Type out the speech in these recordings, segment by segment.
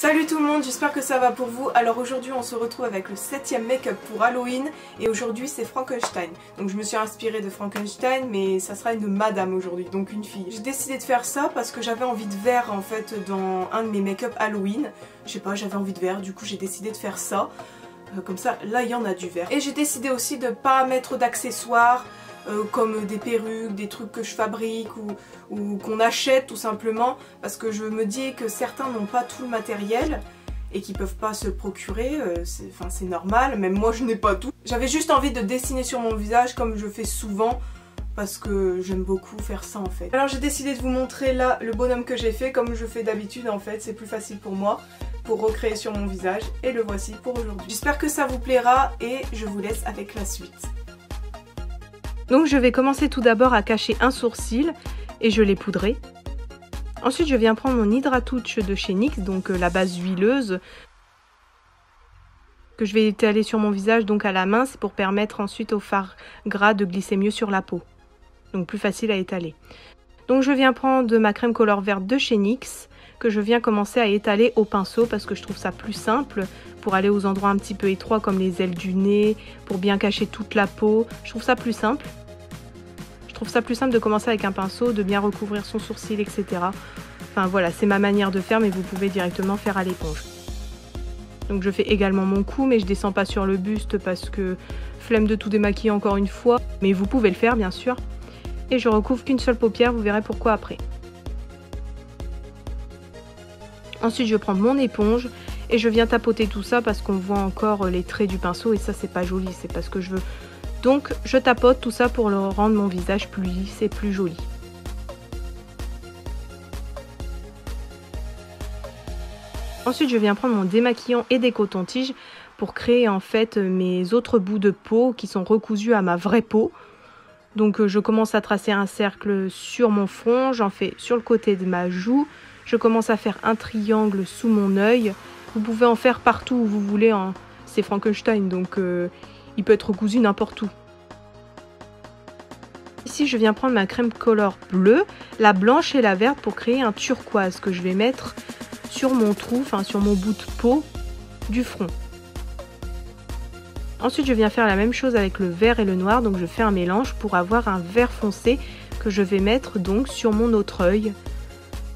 Salut tout le monde, j'espère que ça va pour vous. Alors aujourd'hui on se retrouve avec le 7e make-up pour Halloween et aujourd'hui c'est Frankenstein. Donc je me suis inspirée de Frankenstein mais ça sera une madame aujourd'hui, donc une fille. J'ai décidé de faire ça parce que j'avais envie de vert en fait dans un de mes make-up Halloween. Je sais pas, j'avais envie de vert, du coup j'ai décidé de faire ça. Comme ça, là il y en a du vert. Et j'ai décidé aussi de pas mettre d'accessoires. Comme des perruques, des trucs que je fabrique ou qu'on achète tout simplement parce que je me dis que certains n'ont pas tout le matériel et qui peuvent pas se le procurer, c'est normal, même moi je n'ai pas tout. J'avais juste envie de dessiner sur mon visage comme je fais souvent parce que j'aime beaucoup faire ça en fait. Alors j'ai décidé de vous montrer là le bonhomme que j'ai fait comme je fais d'habitude en fait, c'est plus facile pour moi pour recréer sur mon visage et le voici pour aujourd'hui. J'espère que ça vous plaira et je vous laisse avec la suite. Donc je vais commencer tout d'abord à cacher un sourcil et je l'ai poudré. Ensuite je viens prendre mon Hydratouch de chez NYX, donc la base huileuse que je vais étaler sur mon visage donc à la main, c'est pour permettre ensuite au fard gras de glisser mieux sur la peau. Donc plus facile à étaler. Donc je viens prendre ma crème color verte de chez NYX que je viens commencer à étaler au pinceau parce que je trouve ça plus simple pour aller aux endroits un petit peu étroits comme les ailes du nez, pour bien cacher toute la peau. Je trouve ça plus simple. Je trouve ça plus simple de commencer avec un pinceau, de bien recouvrir son sourcil, etc. Enfin voilà, c'est ma manière de faire mais vous pouvez directement faire à l'éponge. Donc je fais également mon cou mais je descends pas sur le buste parce que flemme de tout démaquiller encore une fois. Mais vous pouvez le faire bien sûr. Et je recouvre qu'une seule paupière, vous verrez pourquoi après. Ensuite je prends mon éponge et je viens tapoter tout ça parce qu'on voit encore les traits du pinceau et ça c'est pas joli, c'est pas ce que je veux. Donc je tapote tout ça pour le rendre mon visage plus lisse et plus joli. Ensuite je viens prendre mon démaquillant et des cotons-tiges pour créer en fait mes autres bouts de peau qui sont recousus à ma vraie peau. Donc je commence à tracer un cercle sur mon front, j'en fais sur le côté de ma joue. Je commence à faire un triangle sous mon œil. Vous pouvez en faire partout où vous voulez, hein. C'est Frankenstein, donc il peut être recousu n'importe où. Ici, je viens prendre ma crème color bleue, la blanche et la verte pour créer un turquoise que je vais mettre sur mon trou, enfin sur mon bout de peau du front. Ensuite, je viens faire la même chose avec le vert et le noir, donc je fais un mélange pour avoir un vert foncé que je vais mettre donc sur mon autre œil.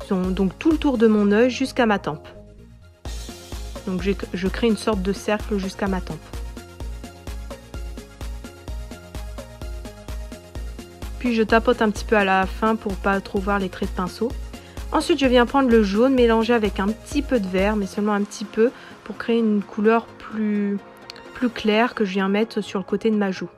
Donc tout le tour de mon œil jusqu'à ma tempe. Donc je crée une sorte de cercle jusqu'à ma tempe. Puis je tapote un petit peu à la fin pour pas trop voir les traits de pinceau. Ensuite je viens prendre le jaune, mélanger avec un petit peu de vert, mais seulement un petit peu, pour créer une couleur plus claire que je viens mettre sur le côté de ma joue.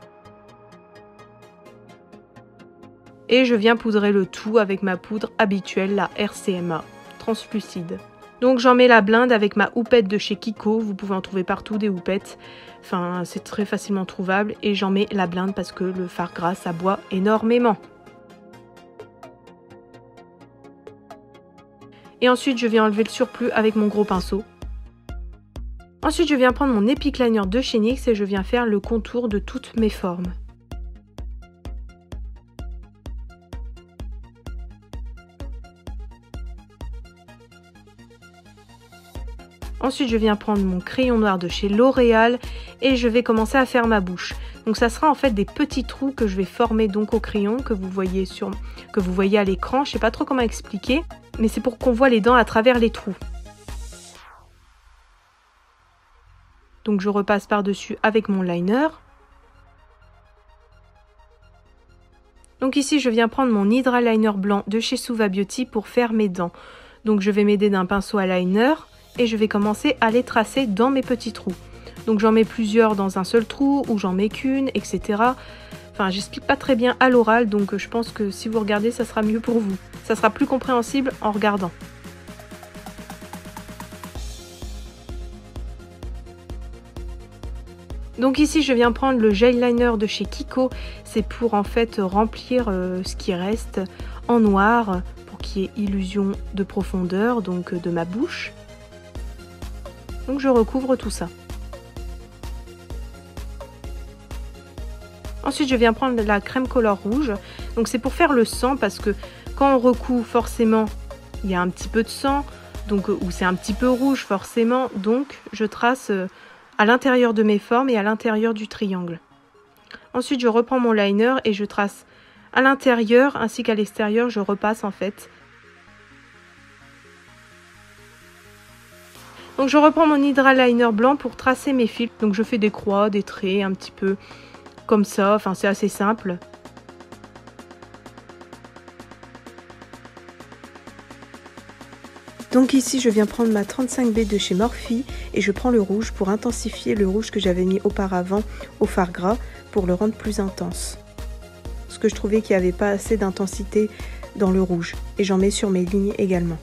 Et je viens poudrer le tout avec ma poudre habituelle, la RCMA translucide. Donc j'en mets la blinde avec ma houppette de chez Kiko, vous pouvez en trouver partout des houpettes, enfin c'est très facilement trouvable, et j'en mets la blinde parce que le fard gras ça boit énormément. Et ensuite je viens enlever le surplus avec mon gros pinceau. Ensuite je viens prendre mon Epic Liner de chez NYX et je viens faire le contour de toutes mes formes. Ensuite, je viens prendre mon crayon noir de chez L'Oréal et je vais commencer à faire ma bouche. Donc ça sera en fait des petits trous que je vais former donc au crayon que vous voyez à l'écran. Je sais pas trop comment expliquer, mais c'est pour qu'on voit les dents à travers les trous. Donc je repasse par-dessus avec mon liner. Donc ici, je viens prendre mon Hydra Liner blanc de chez Suva Beauty pour faire mes dents. Donc je vais m'aider d'un pinceau à liner. Et je vais commencer à les tracer dans mes petits trous. Donc j'en mets plusieurs dans un seul trou ou j'en mets qu'une, etc. Enfin, j'explique pas très bien à l'oral, donc je pense que si vous regardez, ça sera mieux pour vous. Ça sera plus compréhensible en regardant. Donc ici, je viens prendre le gel liner de chez Kiko. C'est pour en fait remplir ce qui reste en noir pour qu'il y ait illusion de profondeur, donc de ma bouche. Donc je recouvre tout ça. Ensuite je viens prendre la crème color rouge. Donc c'est pour faire le sang parce que quand on recouvre forcément il y a un petit peu de sang. donc où c'est un petit peu rouge forcément, donc je trace à l'intérieur de mes formes et à l'intérieur du triangle. Ensuite je reprends mon liner et je trace à l'intérieur ainsi qu'à l'extérieur, je repasse en fait. Donc je reprends mon Hydra Liner blanc pour tracer mes fils, donc je fais des croix, des traits un petit peu comme ça, enfin c'est assez simple. Donc ici je viens prendre ma 35B de chez Morphe et je prends le rouge pour intensifier le rouge que j'avais mis auparavant au fard gras pour le rendre plus intense. Parce que je trouvais qu'il n'y avait pas assez d'intensité dans le rouge et j'en mets sur mes lignes également.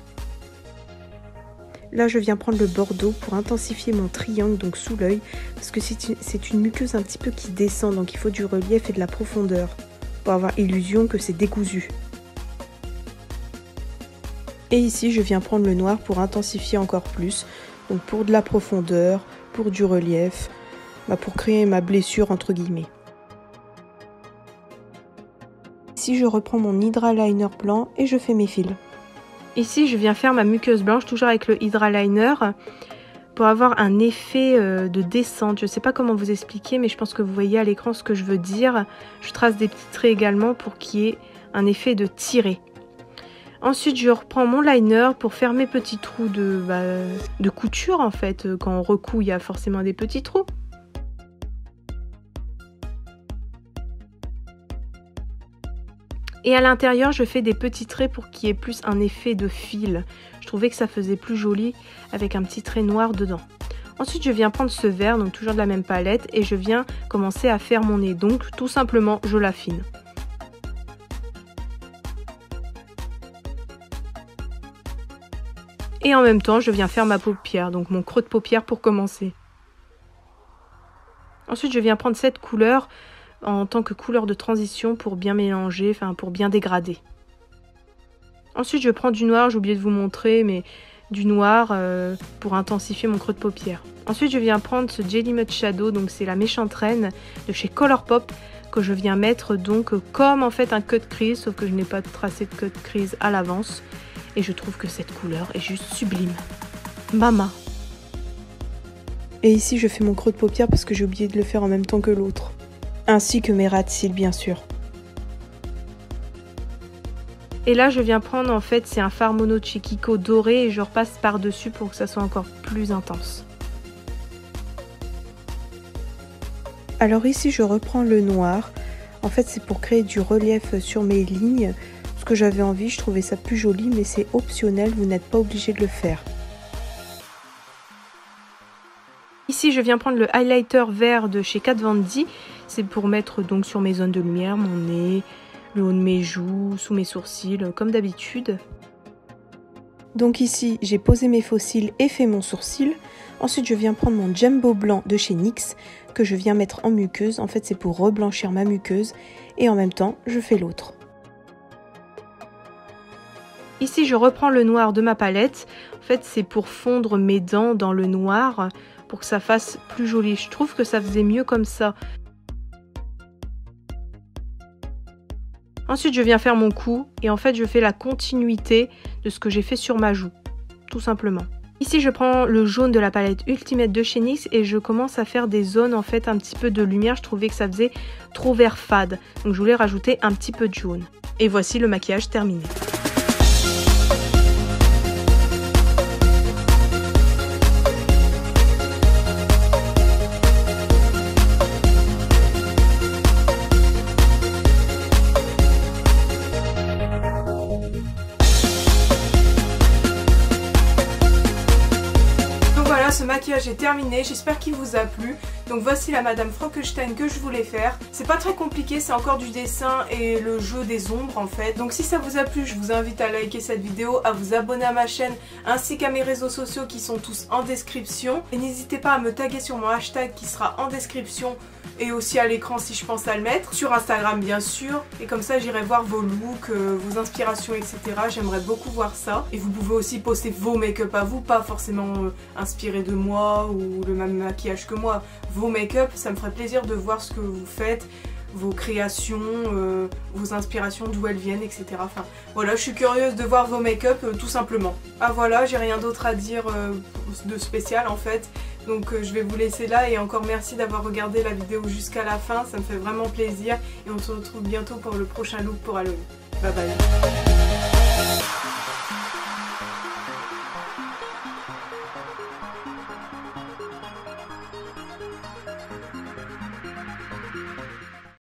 Là je viens prendre le bordeaux pour intensifier mon triangle donc sous l'œil parce que c'est une muqueuse un petit peu qui descend donc il faut du relief et de la profondeur pour avoir illusion que c'est décousu. Et ici, je viens prendre le noir pour intensifier encore plus. Donc pour de la profondeur, pour du relief, pour créer ma blessure entre guillemets. Ici, je reprends mon Hydra Liner blanc et je fais mes fils. Ici, je viens faire ma muqueuse blanche, toujours avec le Hydra Liner, pour avoir un effet de descente. Je ne sais pas comment vous expliquer, mais je pense que vous voyez à l'écran ce que je veux dire. Je trace des petits traits également pour qu'il y ait un effet de tiré. Ensuite, je reprends mon liner pour faire mes petits trous de couture en fait. Quand on recoud, il y a forcément des petits trous. Et à l'intérieur, je fais des petits traits pour qu'il y ait plus un effet de fil. Je trouvais que ça faisait plus joli avec un petit trait noir dedans. Ensuite, je viens prendre ce vert, donc toujours de la même palette, et je viens commencer à faire mon nez. Donc, tout simplement, je l'affine. Et en même temps, je viens faire ma paupière, donc mon creux de paupière pour commencer. Ensuite, je viens prendre cette couleur en tant que couleur de transition pour bien mélanger, enfin pour bien dégrader. Ensuite, je prends du noir, j'ai oublié de vous montrer, mais du noir pour intensifier mon creux de paupière. Ensuite, je viens prendre ce Jelly Mud Shadow, donc c'est la méchante reine de chez Colourpop, que je viens mettre donc comme en fait un cut crease, sauf que je n'ai pas tracé de cut crease à l'avance. Et je trouve que cette couleur est juste sublime. Mama. Et ici, je fais mon creux de paupière parce que j'ai oublié de le faire en même temps que l'autre. Ainsi que mes ras de cils, bien sûr. Et là, je viens prendre, en fait, c'est un fard mono de chez Kiko doré et je repasse par-dessus pour que ça soit encore plus intense. Alors ici, je reprends le noir. En fait, c'est pour créer du relief sur mes lignes. Ce que j'avais envie, je trouvais ça plus joli, mais c'est optionnel, vous n'êtes pas obligé de le faire. Ici, je viens prendre le highlighter vert de chez Kat Von D. C'est pour mettre donc sur mes zones de lumière, mon nez, le haut de mes joues, sous mes sourcils, comme d'habitude. Donc ici, j'ai posé mes faux cils et fait mon sourcil. Ensuite, je viens prendre mon Jumbo blanc de chez NYX que je viens mettre en muqueuse. En fait, c'est pour reblanchir ma muqueuse. Et en même temps, je fais l'autre. Ici, je reprends le noir de ma palette. En fait, c'est pour fondre mes dents dans le noir, pour que ça fasse plus joli. Je trouve que ça faisait mieux comme ça. Ensuite, je viens faire mon cou et en fait, je fais la continuité de ce que j'ai fait sur ma joue, tout simplement. Ici, je prends le jaune de la palette Ultimate de chez NYX et je commence à faire des zones, en fait, un petit peu de lumière. Je trouvais que ça faisait trop vert fade, donc je voulais rajouter un petit peu de jaune. Et voici le maquillage terminé. Ce maquillage est terminé, j'espère qu'il vous a plu. Donc voici la Madame Frankenstein que je voulais faire. C'est pas très compliqué, c'est encore du dessin et le jeu des ombres en fait. Donc si ça vous a plu, je vous invite à liker cette vidéo, à vous abonner à ma chaîne ainsi qu'à mes réseaux sociaux qui sont tous en description. Et n'hésitez pas à me taguer sur mon hashtag qui sera en description et aussi à l'écran si je pense à le mettre. Sur Instagram bien sûr. Et comme ça j'irai voir vos looks, vos inspirations etc. J'aimerais beaucoup voir ça. Et vous pouvez aussi poster vos make-up à vous, pas forcément inspirés de moi ou le même maquillage que moi. Vos make-up, ça me ferait plaisir de voir ce que vous faites. vos créations, vos inspirations, d'où elles viennent, etc. Enfin voilà, je suis curieuse de voir vos make-up tout simplement. Ah voilà, j'ai rien d'autre à dire de spécial en fait. Donc je vais vous laisser là et encore merci d'avoir regardé la vidéo jusqu'à la fin, ça me fait vraiment plaisir et on se retrouve bientôt pour le prochain look pour Halloween. Bye bye.